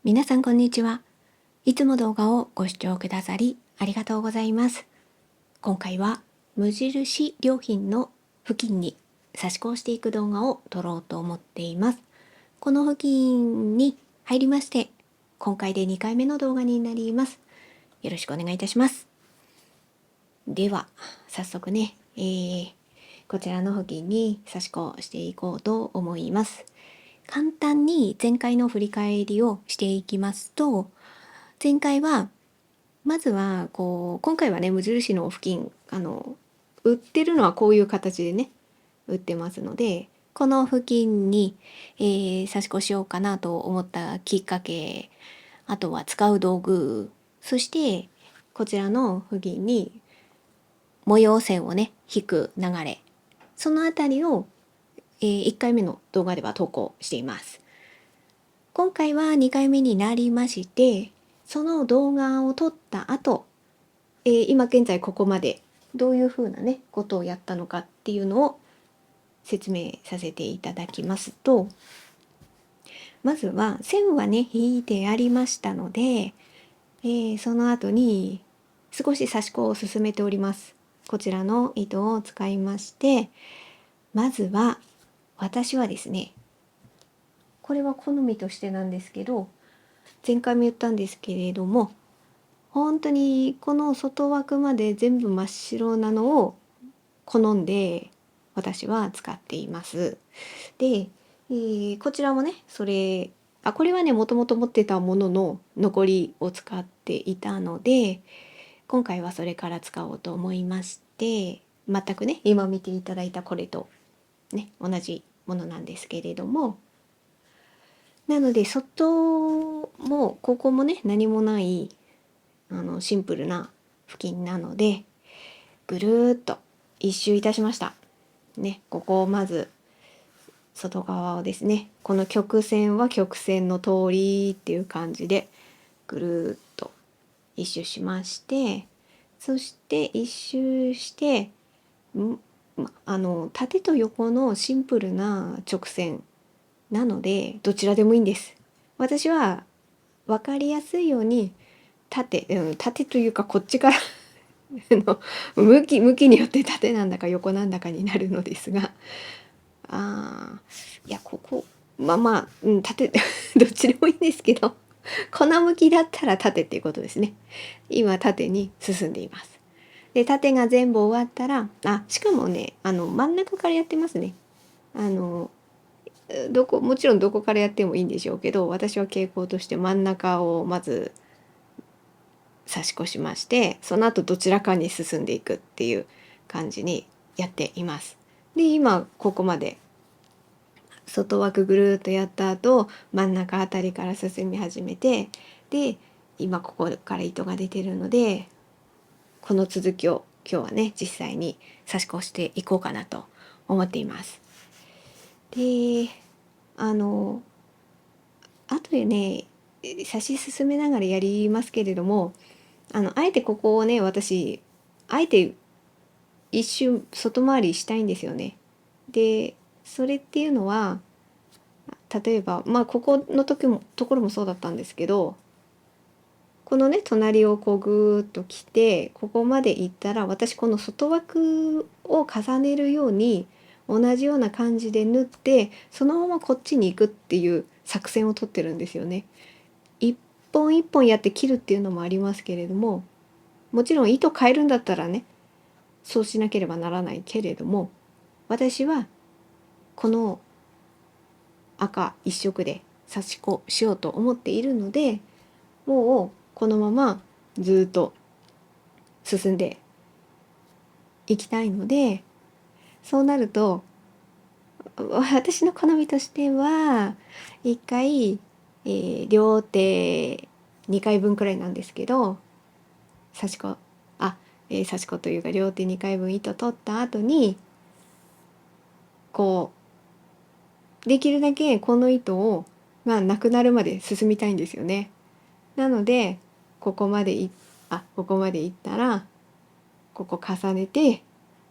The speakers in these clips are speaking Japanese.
皆さんこんにちは。いつも動画をご視聴くださりありがとうございます。今回は無印良品の付近に差し込していく動画を撮ろうと思っています。この付近に入りまして、今回で2回目の動画になります。よろしくお願いいたします。では、早速ね、こちらの付近に差し込していこうと思います。簡単に前回の振り返りをしていきますと、前回はまずは今回はね、無印の付近売ってるのはこういう形でね売ってますので、この付近に、差し越しようかなと思ったきっかけ、あとは使う道具、そしてこちらの付近に模様線をね引く流れ、そのあたりを、1回目の動画では投稿しています。今回は2回目になりまして、その動画を撮った後、今現在ここまでどういうふうなねことをやったのかっていうのを説明させていただきますと、まずは線はね引いてありましたので、その後に少し刺し子を進めております。こちらの糸を使いまして、まずは私はですね、これは好みとしてなんですけど、前回も言ったんですけれども、本当にこの外枠まで全部真っ白なのを好んで私は使っています。で、こちらもね、これはね、もともと持ってたものの残りを使っていたので、今回はそれから使おうと思いまして、全くね、今見ていただいたこれとね、同じものなんですけれども、なので外もここもね、何もないシンプルな布巾なので、ぐるーっと一周いたしました。ね、ここをまず外側をですね、この曲線は曲線の通りっていう感じでぐるーっと一周しまして、そして一周して縦と横のシンプルな直線なのでどちらでもいいんです。私は分かりやすいように縦というかこっちから向きによって縦なんだか横なんだかになるのですが、いやここ縦どっちでもいいんですけど、この向きだったら縦っていうことですね。今縦に進んでいます。で縦が全部終わったら、しかもね真ん中からやってますね。もちろんどこからやってもいいんでしょうけど、私は傾向として真ん中をまず差し越しまして、その後どちらかに進んでいくっていう感じにやっています。で今ここまで外枠ぐるっとやった後、真ん中あたりから進み始めて、で今ここから糸が出てるので、この続きを今日はね実際に差し越していこうかなと思っています。で後でね差し進めながらやりますけれども、あえてここをね、私あえて一瞬外回りしたいんですよね。でそれっていうのは、例えばここのところもそうだったんですけど、このね隣をこうぐーっと来てここまで行ったら、私この外枠を重ねるように同じような感じで縫って、そのままこっちに行くっていう作戦をとってるんですよね。一本一本やって切るっていうのもありますけれども、もちろん糸変えるんだったらねそうしなければならないけれども、私はこの赤一色で差し子しようと思っているので、もうこのままずっと進んでいきたいので、そうなると私の好みとしては一回、両手2回分くらいなんですけど、差し子差し子というか両手2回分糸取った後に、こうできるだけこの糸がなくなるまで進みたいんですよね。なのでここまでいったらここ重ねて、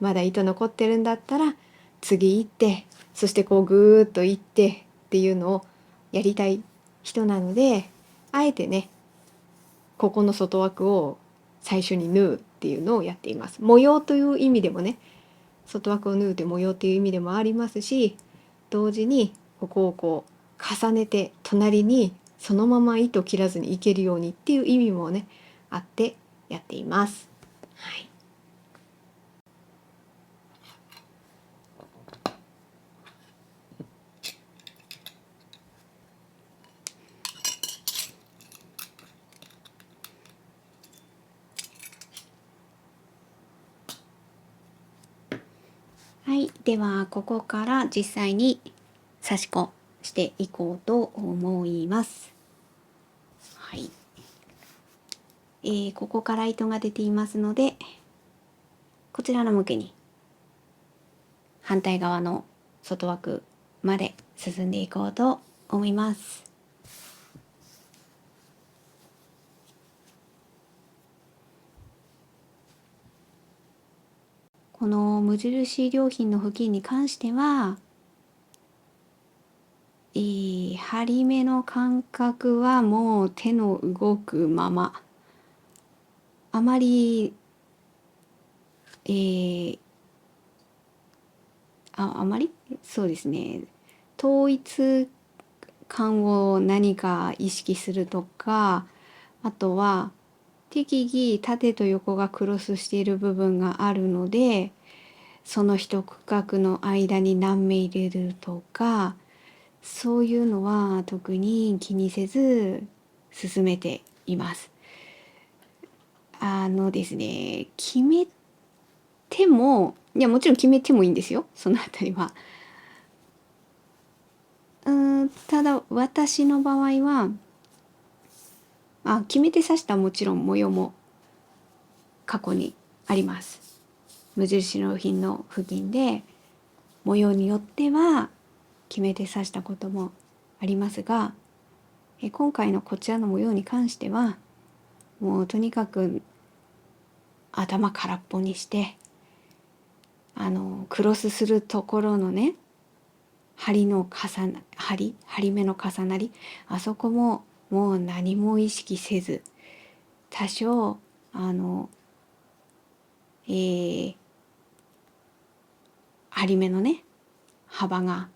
まだ糸残ってるんだったら次行って、そしてこうぐーっと行ってっていうのをやりたい人なので、あえてねここの外枠を最初に縫うっていうのをやっています。模様という意味でもね、外枠を縫うって模様っていう意味でもありますし、同時にここをこう重ねて隣にそのまま糸切らずにいけるようにっていう意味もねあってやっています。はい。はい、ではここから実際に刺し子していこうと思います。はい。ここから糸が出ていますので、こちらの向きに反対側の外枠まで進んでいこうと思います。この無印良品の付近に関しては、針目の間隔はもう手の動くまま、あまり、あまりそうですね、統一感を何か意識するとか、あとは適宜縦と横がクロスしている部分があるので、その一区画の間に何目入れるとか、そういうのは特に気にせず進めています。ですね、決めても、いやもちろん決めてもいいんですよ、そのあたりは。ただ私の場合は、決めて刺したもちろん模様も過去にあります。無印良品の付近で模様によっては決めて刺したこともありますが、今回のこちらの模様に関してはもうとにかく頭空っぽにして、クロスするところのね、針目の重なり、あそこももう何も意識せず、多少針目のね幅が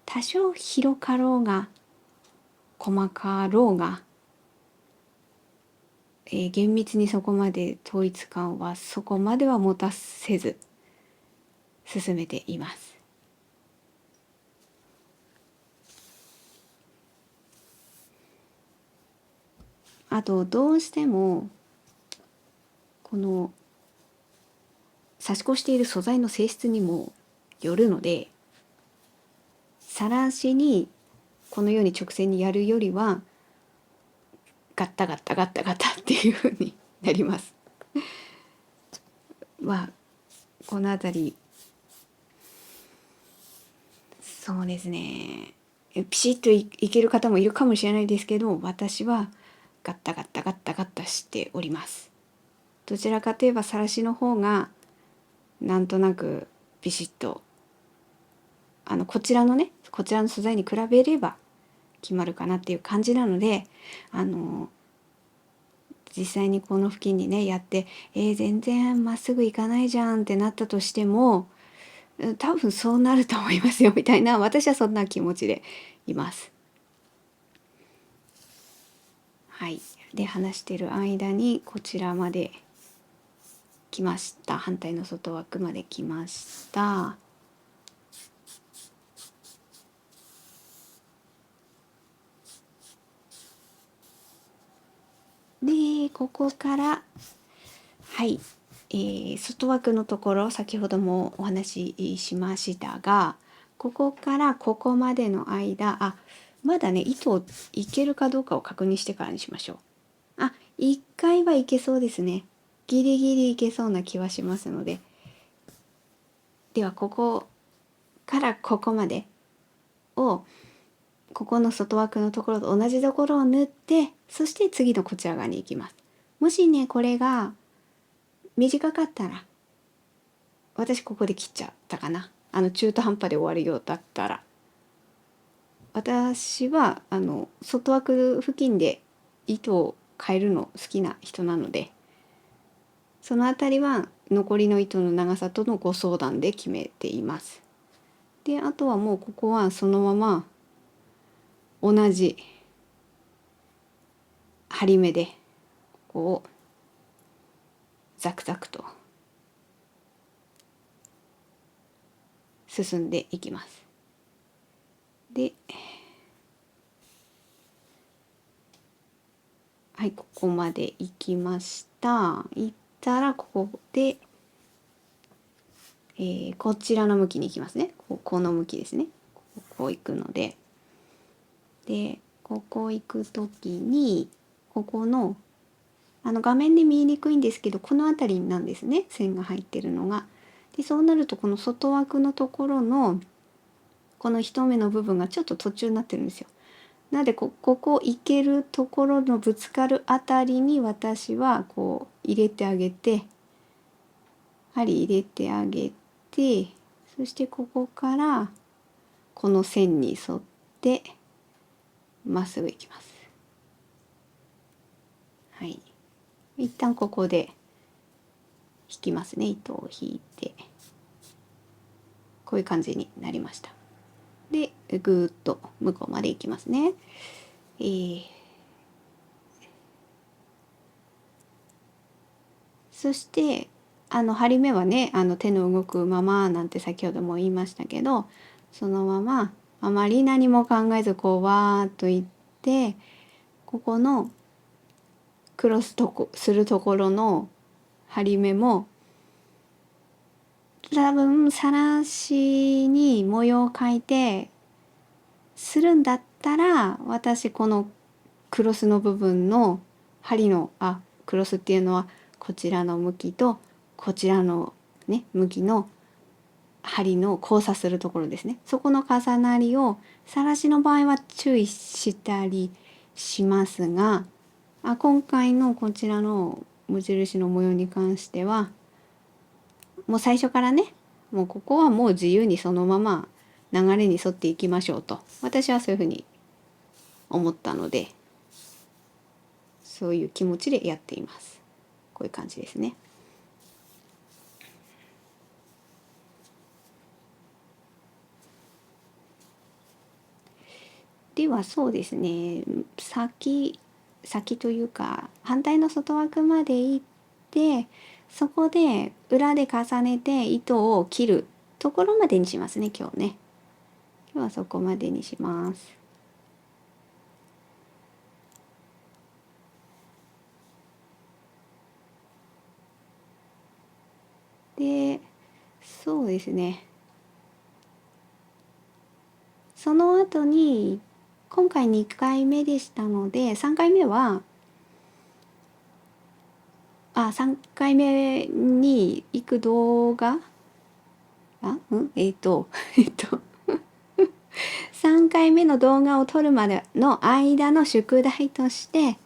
多少広かろうが細かろうが、厳密にそこまで統一感はそこまでは持たせず進めています。あとどうしてもこの刺し子している素材の性質にもよるので、さらしにこのように直線にやるよりはガッタガッタガッタガタっていう風になります。この辺りそうですね、ピシッと いける方もいるかもしれないですけど、私はガッタガッタガッタガッタしております。どちらかといえばさらしの方がなんとなくビシッとこちらの素材に比べれば決まるかなっていう感じなので、実際にこの付近にねやって、全然まっすぐいかないじゃんってなったとしても、多分そうなると思いますよみたいな、私はそんな気持ちでいます。はい。で話してる間にこちらまで来ました。反対の外枠まで来ました。でここからはい、外枠のところ先ほどもお話ししましたが、ここからここまでの間、まだね糸をいけるかどうかを確認してからにしましょう。1回はいけそうですね。ギリギリいけそうな気はしますので、ではここからここまでをここの外枠のところと同じところを縫って、そして次のこちら側に行きます。もしねこれが短かったら、私ここで切っちゃったかな、中途半端で終わるようだったら、私は外枠付近で糸を変えるの好きな人なので、そのあたりは残りの糸の長さとのご相談で決めています。であとはもうここはそのまま同じ針目でここをザクザクと進んでいきます。で、はい、ここまで行きました。行ったらここで、こちらの向きに行きますね。この向きですね。こう行くので、でここ行く時にここの画面で見えにくいんですけど、この辺りなんですね、線が入ってるのが。でそうなるとこの外枠のところのこの一目の部分がちょっと途中になってるんですよ。なのでここ行けるところのぶつかるあたりに私はこう入れてあげて、針入れてあげて、そしてここからこの線に沿ってまっすぐ行きます。はい、一旦ここで引きますね。糸を引いてこういう感じになりました。でぐーっと向こうまで行きますね。そして針目はね手の動くままなんて先ほども言いましたけど、そのままあまり何も考えずこうわーっといって、ここのクロスするところの針目も多分さらしに模様を描いてするんだったら、私このクロスの部分の針のクロスっていうのはこちらの向きとこちらのね向きの針の交差するところですね。そこの重なりをさらしの場合は注意したりしますが、今回のこちらの無印の模様に関してはもう最初からね、もうここはもう自由にそのまま流れに沿っていきましょうと私はそういうふうに思ったので、そういう気持ちでやっています。こういう感じですね。ではそうですね、先というか反対の外枠まで行って、そこで裏で重ねて糸を切るところまでにしますね。今日ね、今日はそこまでにします。でそうですね、その後に今回2回目でしたので、3回目は3回目に行く動画3回目の動画を撮るまでの間の宿題として、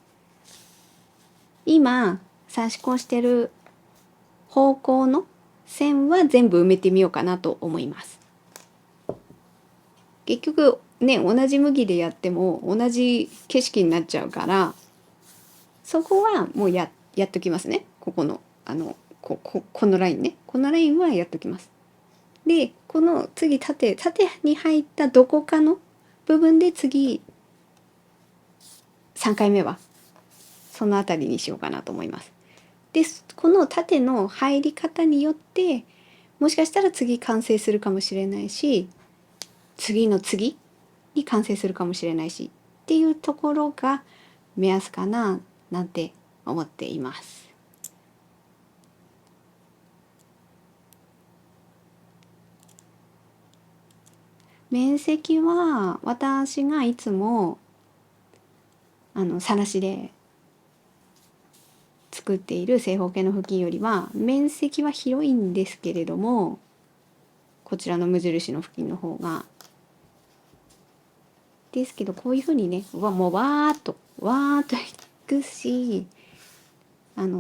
今差し越してる方向の線は全部埋めてみようかなと思います。結局ね、同じ向きでやっても同じ景色になっちゃうから、そこはもうやっときますね。ここのこのラインね、このラインはやっときます。でこの次縦に入ったどこかの部分で次3回目はその辺りにしようかなと思います。でこの縦の入り方によってもしかしたら次完成するかもしれないし、次の次に完成するかもしれないしっていうところが目安かななんて思っています。面積は私がいつもさらしで作っている正方形の布巾よりは面積は広いんですけれども、こちらの無印の布巾の方がですけど、こういうふうにねもうわーっといくし、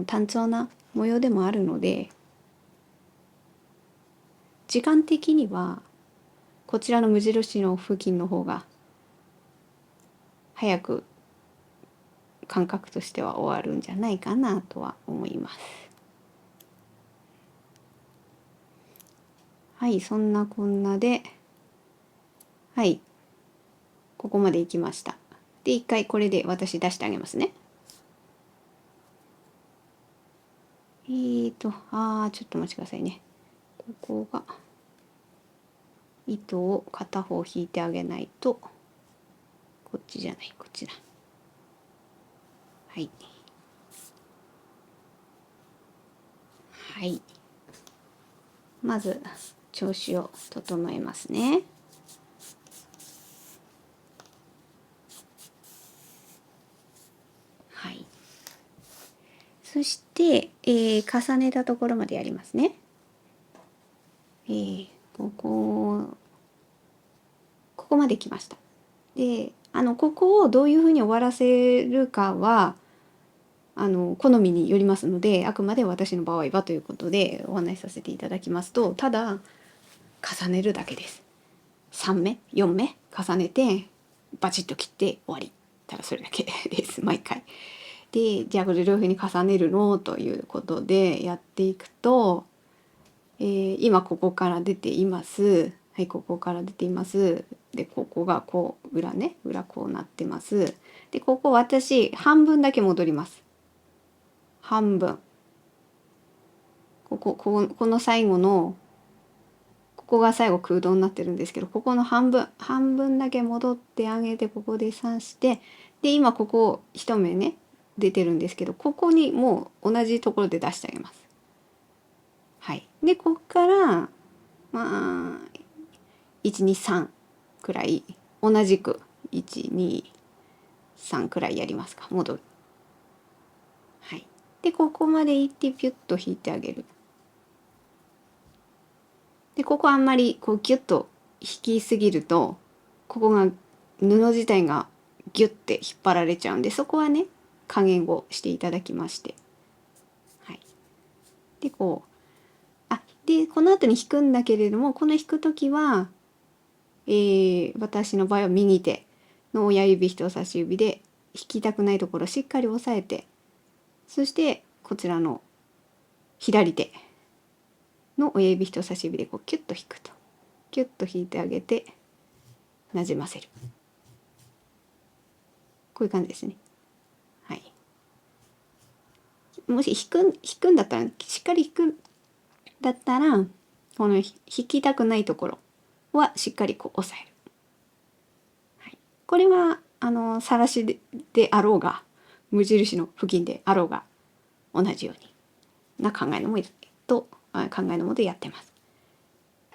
単調な模様でもあるので、時間的にはこちらの無印の布巾の方が早く感覚としては終わるんじゃないかなとは思います。はい、そんなこんなで、はい、ここまで行きました。で、一回これで私出してあげますね。ちょっとお待ちくださいね。ここが糸を片方引いてあげないと、こっちじゃない、こっちだ。はい。はい。まず調子を整えますね。はい。そして、重ねたところまでやりますね。ここまで来ました。で、ここをどういうふうに終わらせるかは好みによりますので、あくまで私の場合はということでお話しさせていただきますと、ただ重ねるだけです。3目4目重ねてバチッと切って終わり。ただそれだけです毎回。で、じゃあこれどういうふうに重ねるのということでやっていくと、今ここから出ています。はい、ここから出ています。で、ここがこう裏こうなってます。で、ここ私半分だけ戻ります。半分。この最後のここが最後空洞になってるんですけど、ここの半分だけ戻ってあげて、ここで刺して、で今ここ一目ね出てるんですけど、ここにもう同じところで出してあげます。はい。でここからまあ123くらい同じく123くらいやりますか。戻る。はい。でここまで行ってピュッと引いてあげる。でここあんまりこうギュッと引きすぎると、ここが布自体がギュッて引っ張られちゃうんで、そこはね加減をしていただきまして、はい。でこうでこの後に引くんだけれども、この引く時は、私の場合は右手の親指人差し指で引きたくないところをしっかり押さえて、そしてこちらの左手の親指人差し指でこうキュッと引くと、キュッと引いてあげてなじませる。こういう感じですね。はい。もし引くんだったら、しっかり引くんだったら、この引きたくないところはしっかりこう押さえる。はい、これはさらしであろうが無印の付近であろうが同じようにな考えのもでやってます。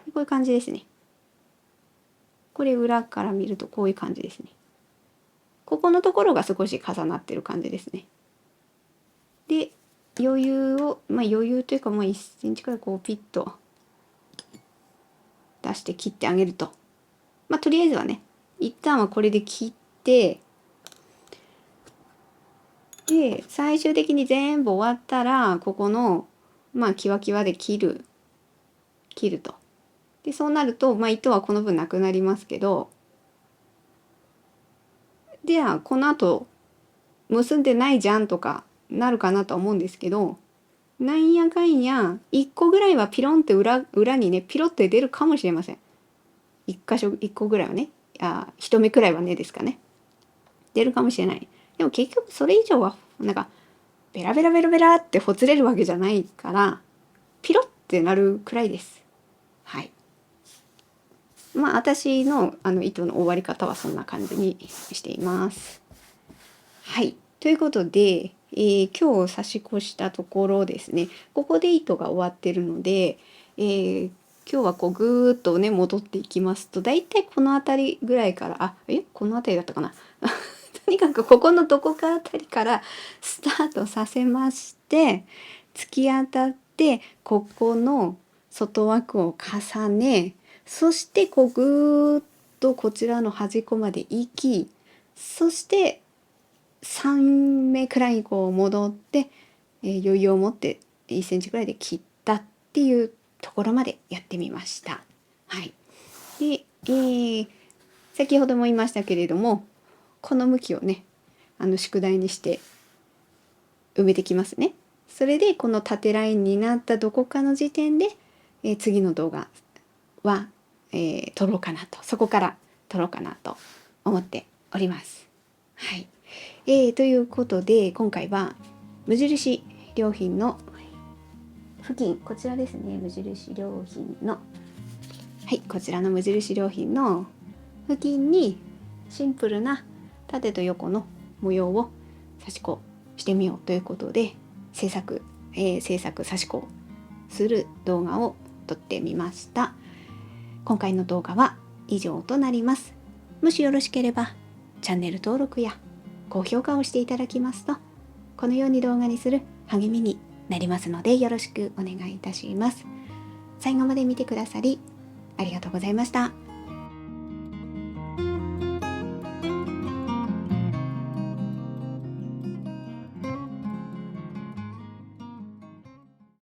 こういう感じですね。これ裏から見るとこういう感じですね。ここのところが少し重なってる感じですね。で余裕というかもう1センチくらいこうピッと出して切ってあげると、とりあえずはね一旦はこれで切って、で最終的に全部終わったらここのキワキワで切ると。でそうなると糸はこの分なくなりますけど、じゃあこの後結んでないじゃんとかなるかなと思うんですけど、なんやかんや1個ぐらいはピロンって裏にねピロって出るかもしれません。1個ぐらいはね、1目くらいはねですかね、出るかもしれない。でも結局それ以上はなんかベラベラベラベラってほつれるわけじゃないから、ピロってなるくらいです。はい。私の糸の終わり方はそんな感じにしています。はい。ということで、今日差し越したところですね、ここで糸が終わってるので、今日はこうぐーっとね戻っていきますと、だいたいこの辺りぐらいからこの辺りだったかなとにかくここのどこかあたりからスタートさせまして、突き当たってここの外枠を重ね、そしてこうぐーっとこちらの端っこまで行き、そして3目くらいにこう戻って、余裕を持って1センチくらいで切ったっていうところまでやってみました。はい。で、先ほども言いましたけれども、この向きをね宿題にして埋めてきますね。それでこの縦ラインになったどこかの時点で、次の動画は、撮ろうかなと、そこから撮ろうかなと思っております。はい、ということで今回は無印良品の付近、こちらですね、無印良品の、はい、こちらの無印良品の付近にシンプルな縦と横の模様を差し子してみようということで制作差し子する動画を撮ってみました。今回の動画は以上となります。もしよろしければチャンネル登録や高評価をしていただきますと、このように動画にする励みになりますのでよろしくお願いいたします。最後まで見てくださりありがとうございました。